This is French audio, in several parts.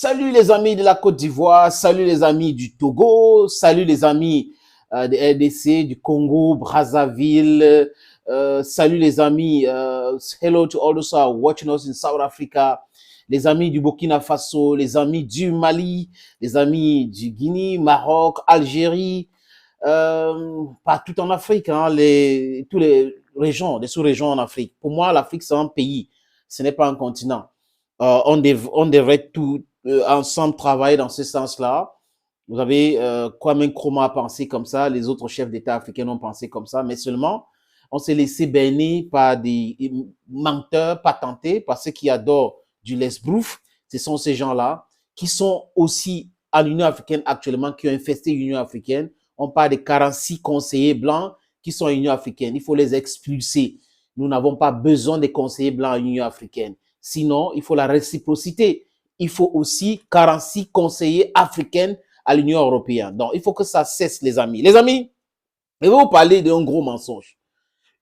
Salut les amis de la Côte d'Ivoire, salut les amis du Togo, salut les amis de RDC, du Congo, Brazzaville, salut les amis, hello to all those who are watching us in South Africa, les amis du Burkina Faso, les amis du Mali, les amis du Guinée, Maroc, Algérie, partout en Afrique, hein, tous les régions, les sous-régions en Afrique. Pour moi, l'Afrique, c'est un pays, ce n'est pas un continent. On devrait tout ensemble travailler dans ce sens-là. Vous avez Kwame Nkrumah a pensé comme ça, les autres chefs d'État africains ont pensé comme ça, mais seulement on s'est laissé berner par des menteurs patentés, par ceux qui adorent du lesbrouf. Ce sont ces gens-là qui sont aussi à l'Union africaine actuellement, qui ont infesté l'Union africaine. On parle de 46 conseillers blancs qui sont à l'Union africaine. Il faut les expulser. Nous n'avons pas besoin des conseillers blancs à l'Union africaine. Sinon, il faut la réciprocité. Il faut aussi 46 conseillers africains à l'Union européenne. Donc, il faut que ça cesse, les amis. Les amis, je vais vous parler d'un gros mensonge.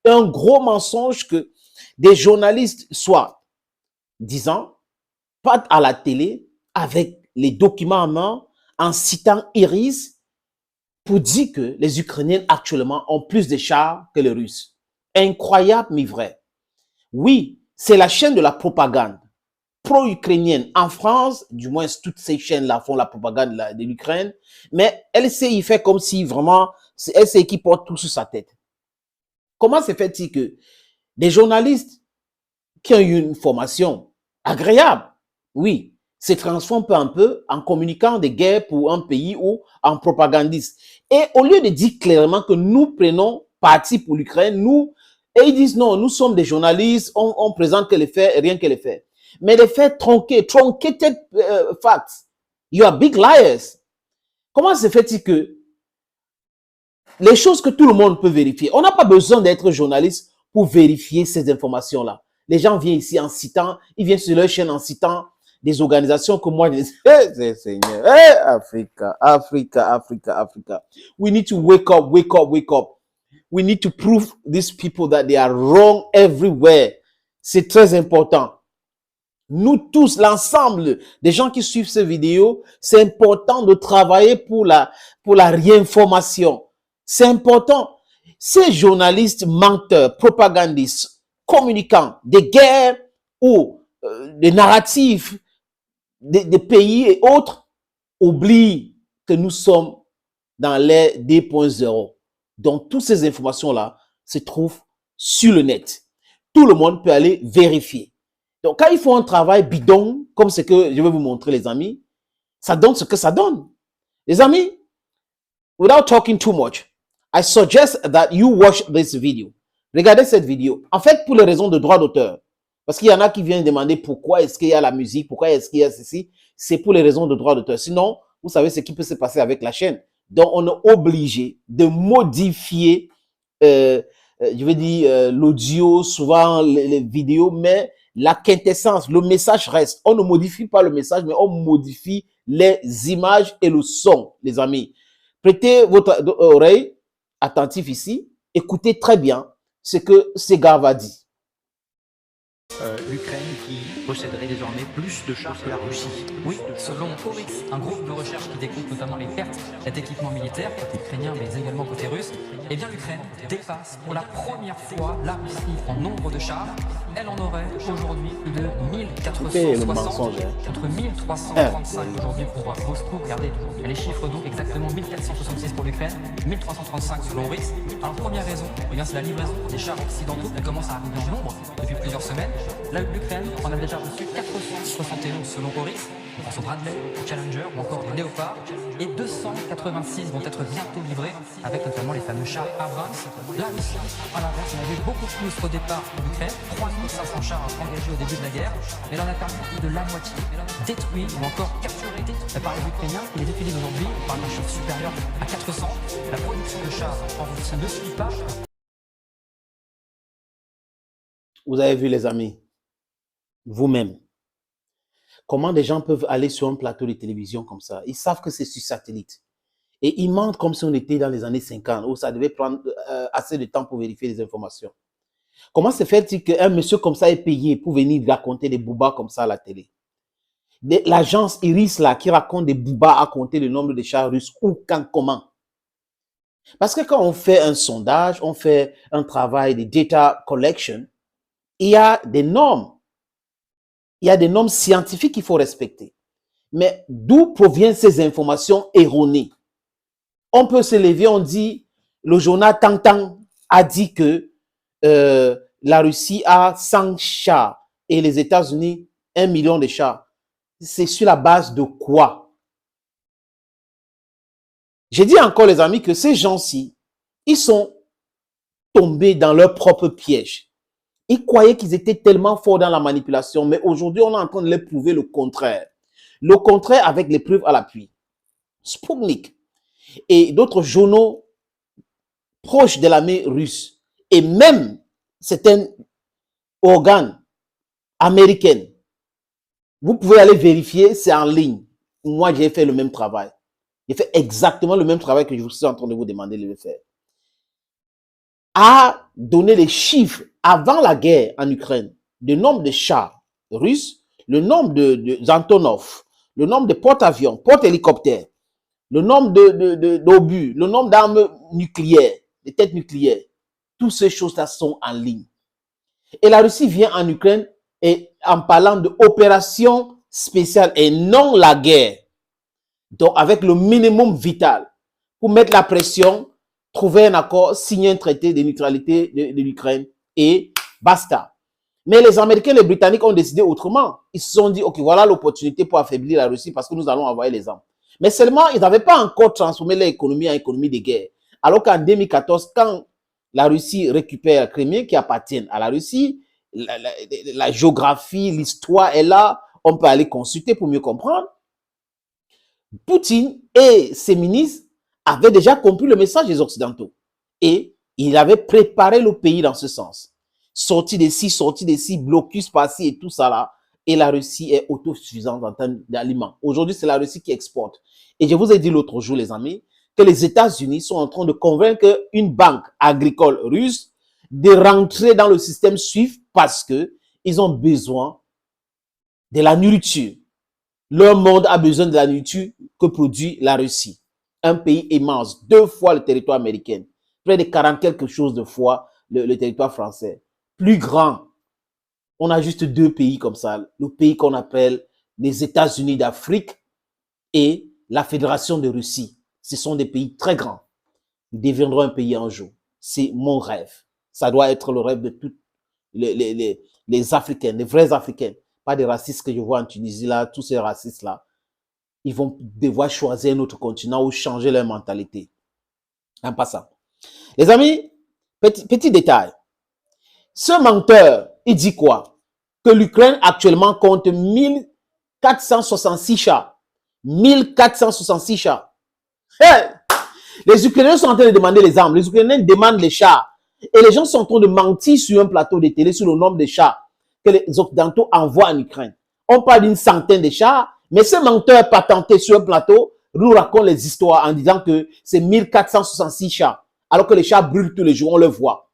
Un gros mensonge que des journalistes, soit disant, partent à la télé avec les documents en main, en citant Iris, pour dire que les Ukrainiens actuellement ont plus de chars que les Russes. Incroyable, mais vrai. Oui, c'est la chaîne de la propagande pro-ukrainienne. En France, du moins toutes ces chaînes-là font la propagande de l'Ukraine, mais LCI fait comme si vraiment, c'est LCI qui porte tout sur sa tête. Comment se fait-il que des journalistes qui ont eu une formation agréable, oui, se transforment peu à peu en communicant des guerres pour un pays ou en propagandistes. Et au lieu de dire clairement que nous prenons parti pour l'Ukraine, et ils disent non, nous sommes des journalistes, on présente que les faits et rien que les faits. Mais les faits truncated facts. You are big liars. Comment se fait-il que les choses que tout le monde peut vérifier, on n'a pas besoin d'être journaliste pour vérifier ces informations-là. Les gens viennent ici en citant, ils viennent sur leur chaîne en citant des organisations que moi, je dis, hey, Seigneur, hey, Africa, Africa, Africa, Africa. We need to wake up, wake up, wake up. We need to prove these people that they are wrong everywhere. C'est très important. Nous tous, l'ensemble des gens qui suivent ces vidéos, c'est important de travailler pour la réinformation. C'est important. Ces journalistes menteurs, propagandistes, communicants des guerres ou des narratifs des pays et autres oublient que nous sommes dans l'ère 2.0. Donc, toutes ces informations-là se trouvent sur le net. Tout le monde peut aller vérifier. Donc, quand ils font un travail bidon, comme ce que je vais vous montrer, les amis, ça donne ce que ça donne. Les amis, without talking too much, I suggest that you watch this video. Regardez cette vidéo. En fait, pour les raisons de droit d'auteur. Parce qu'il y en a qui viennent demander pourquoi est-ce qu'il y a la musique, pourquoi est-ce qu'il y a ceci. C'est pour les raisons de droit d'auteur. Sinon, vous savez ce qui peut se passer avec la chaîne. Donc, on est obligé de modifier, je veux dire, l'audio, souvent les vidéos, mais la quintessence, le message reste. On ne modifie pas le message, mais on modifie les images et le son, les amis. Prêtez votre oreille attentive ici. Écoutez très bien ce que ce gars va dire. L'Ukraine qui posséderait désormais plus de chars que la Russie. Oui, selon Oryx, un groupe de recherche qui décompte notamment les pertes d'équipements militaires, côté ukrainien mais également côté russe, eh bien l'Ukraine dépasse pour la première fois la Russie en nombre de chars. Elle en aurait aujourd'hui plus de 1460 contre 1335 aujourd'hui pour Moscou. Regardez les chiffres, donc exactement 1466 pour l'Ukraine, 1335 selon Oryx. Alors première raison, eh bien c'est la livraison des chars occidentaux qui commence à arriver en nombre depuis plusieurs semaines. Là, l'Ukraine en a déjà reçu 471 selon Oryx, on pense au Bradley, au Challenger ou encore les Léopard, et 286 vont être bientôt livrés avec notamment les fameux chars Abrams. La Russie, à l'inverse, on a vu beaucoup plus au départ de l'Ukraine, 3500 chars engagés au début de la guerre, mais elle en a perdu plus de la moitié, détruits ou encore capturés par les Ukrainiens. Il est utilisé aujourd'hui par un chiffre supérieur à 400. La production de chars en Russie ne suit pas. Vous avez vu, les amis, vous-même, comment des gens peuvent aller sur un plateau de télévision comme ça. Ils savent que c'est sur satellite. Et ils mentent comme si on était dans les années 50, où ça devait prendre assez de temps pour vérifier les informations. Comment se fait-il qu'un monsieur comme ça est payé pour venir raconter des boubas comme ça à la télé? L'agence Iris là, qui raconte des boubas à compter le nombre de chars russes, où, quand, comment. Parce que quand on fait un sondage, on fait un travail de data collection, il y a des normes. Il y a des normes scientifiques qu'il faut respecter. Mais d'où proviennent ces informations erronées? On peut se lever, on dit, le journal Tantan a dit que la Russie a 100 chars et les États-Unis 1 million de chars. C'est sur la base de quoi? J'ai dit encore, les amis, que ces gens-ci, ils sont tombés dans leur propre piège. Ils croyaient qu'ils étaient tellement forts dans la manipulation, mais aujourd'hui, on est en train de leur prouver le contraire. Le contraire avec les preuves à l'appui. Sputnik et d'autres journaux proches de l'armée russe et même certains organes américains. Vous pouvez aller vérifier, c'est en ligne. Moi, j'ai fait le même travail. J'ai fait exactement le même travail que je suis en train de vous demander de le faire. A donné les chiffres avant la guerre en Ukraine, le nombre de chars russes, le nombre d'Antonov, le nombre de porte-avions, porte-hélicoptères, le nombre d'obus, le nombre d'armes nucléaires, de têtes nucléaires. Toutes ces choses-là sont en ligne. Et la Russie vient en Ukraine et en parlant d'opération spéciale et non la guerre. Donc, avec le minimum vital pour mettre la pression, trouver un accord, signer un traité de neutralité de l'Ukraine et basta. Mais les Américains et les Britanniques ont décidé autrement. Ils se sont dit, OK, voilà l'opportunité pour affaiblir la Russie parce que nous allons envoyer les armes. Mais seulement, ils n'avaient pas encore transformé l'économie en économie de guerre. Alors qu'en 2014, quand la Russie récupère la Crimée qui appartient à la Russie, la géographie, l'histoire est là, on peut aller consulter pour mieux comprendre. Poutine et ses ministres avaient déjà compris le message des Occidentaux. Et il avait préparé le pays dans ce sens. Sortie de ci, blocus par-ci et tout ça là. Et la Russie est autosuffisante en termes d'aliments. Aujourd'hui, c'est la Russie qui exporte. Et je vous ai dit l'autre jour, les amis, que les États-Unis sont en train de convaincre une banque agricole russe de rentrer dans le système SWIFT parce que ils ont besoin de la nourriture. Leur monde a besoin de la nourriture que produit la Russie. Un pays immense, 2 fois le territoire américain, près de 40 quelque chose de fois le territoire français. Plus grand. On a juste 2 pays comme ça. Le pays qu'on appelle les États-Unis d'Afrique et la Fédération de Russie. Ce sont des pays très grands. Nous deviendrons un pays un jour. C'est mon rêve. Ça doit être le rêve de tous les Africains, les vrais Africains. Pas des racistes que je vois en Tunisie là, tous ces racistes là. Ils vont devoir choisir un autre continent ou changer leur mentalité. En passant. Les amis, petit détail. Ce menteur, il dit quoi? Que l'Ukraine actuellement compte 1466 chars. 1466 chars. Hey! Les Ukrainiens sont en train de demander les armes. Les Ukrainiens demandent les chars. Et les gens sont en train de mentir sur un plateau de télé sur le nombre de chars que les Occidentaux envoient en Ukraine. On parle d'une centaine de chars, mais ce menteur patenté sur un plateau nous raconte les histoires en disant que c'est 1466 chars. Alors que les chars brûlent tous les jours, on le voit.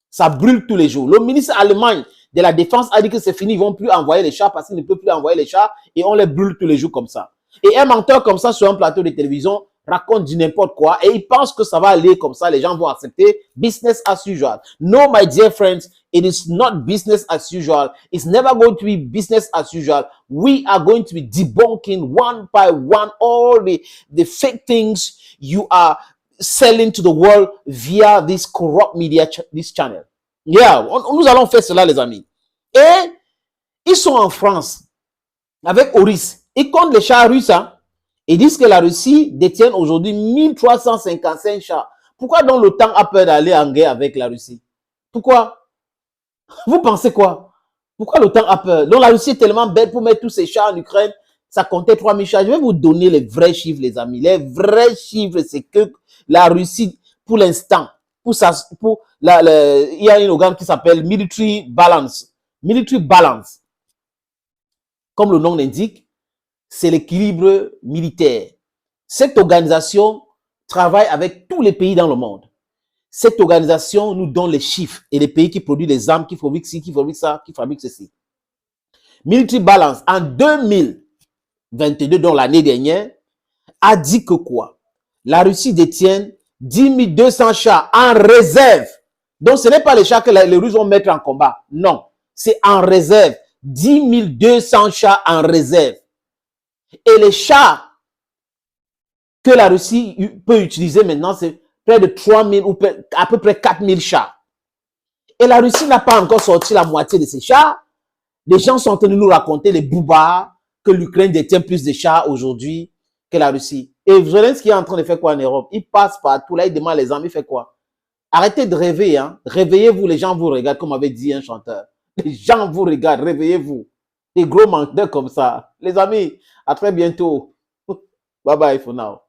Ça brûle tous les jours. Le ministre allemand de la Défense a dit que c'est fini, ils ne vont plus envoyer les chars parce qu'ils ne peuvent plus envoyer les chars et on les brûle tous les jours comme ça. Et un menteur comme ça sur un plateau de télévision raconte du n'importe quoi et il pense que ça va aller comme ça, les gens vont accepter. Business as usual. No, my dear friends, it is not business as usual. It's never going to be business as usual. We are going to be debunking one by one all the fake things you are selling to the world via this corrupt media, this channel. Yeah, nous allons faire cela, les amis. Et ils sont en France avec Oris. Ils comptent les chars russes, hein. Ils disent que la Russie détient aujourd'hui 1355 chars. Pourquoi donc l'OTAN a peur d'aller en guerre avec la Russie? Pourquoi? Vous pensez quoi? Pourquoi l'OTAN a peur? Donc la Russie est tellement bête pour mettre tous ces chars en Ukraine. Ça comptait 3000 chars. Je vais vous donner les vrais chiffres, les amis. Les vrais chiffres, c'est que la Russie, pour l'instant, il y a une organe qui s'appelle Military Balance. Military Balance. Comme le nom l'indique, c'est l'équilibre militaire. Cette organisation travaille avec tous les pays dans le monde. Cette organisation nous donne les chiffres et les pays qui produisent les armes, qui fabriquent ci, qui fabriquent ça, qui fabriquent ceci. Military Balance, en 2000, 22, donc l'année dernière, a dit que quoi? La Russie détient 10 200 chars en réserve. Donc, ce n'est pas les chars que les Russes vont mettre en combat. Non, c'est en réserve. 10 200 chars en réserve. Et les chars que la Russie peut utiliser maintenant, c'est près de 3 000 ou à peu près 4 000 chars. Et la Russie n'a pas encore sorti la moitié de ces chars. Les gens sont en train de nous raconter les boubas que l'Ukraine détient plus de chars aujourd'hui que la Russie. Et Zelensky est en train de faire quoi en Europe? Il passe partout, là, il demande les armes, il fait quoi? Arrêtez de rêver, hein. Réveillez-vous, les gens vous regardent, comme avait dit un chanteur. Les gens vous regardent, réveillez-vous. Des gros menteurs comme ça. Les amis, à très bientôt. Bye bye for now.